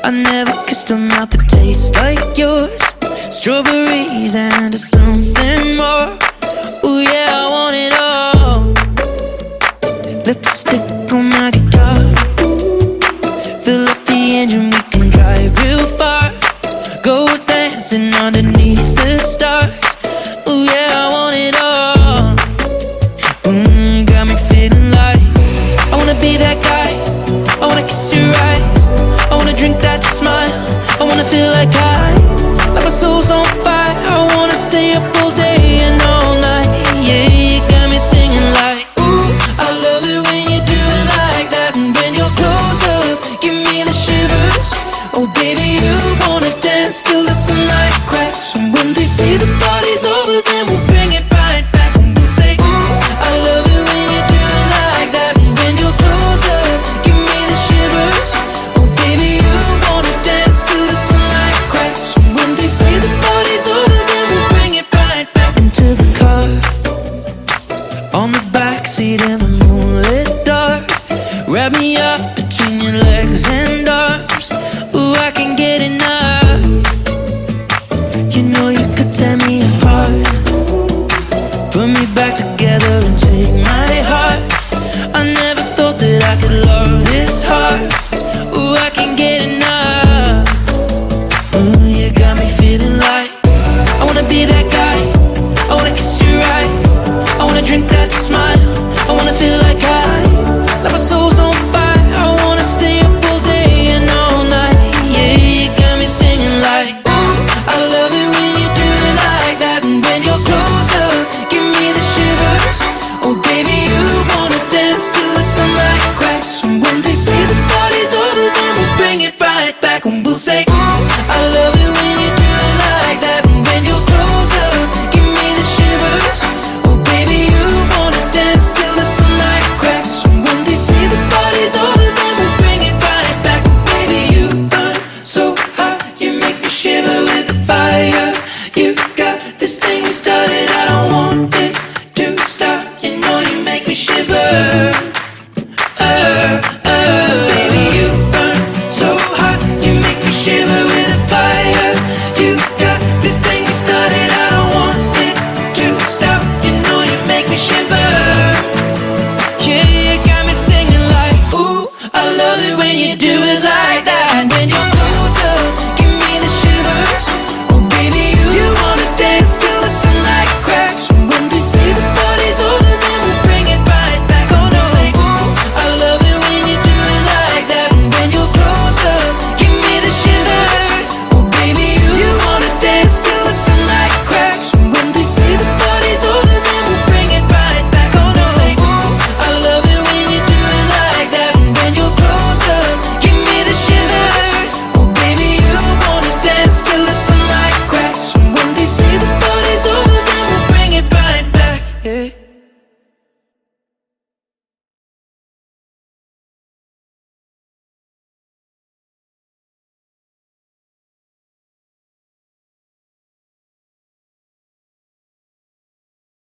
I never kissed a mouth that tastes like yours. Strawberries and something more. Ooh yeah, I want it all. Lipstick on my guitar. Fill up the engine, we can drive real far. Go dancing underneath the stars. Ooh yeah, I want it all. Got me feeling like I wanna be that guy. I wanna kiss your eyes. I wanna drink that smile. I wanna feel like like my soul's on fire. I wanna stay up all day and all night. Yeah, you got me singing like, ooh, I love it when you do it like that. And when you're close up, give me the shivers. Oh baby, you wanna dance till the sunlight cracks. And when they say the party's over, then we'll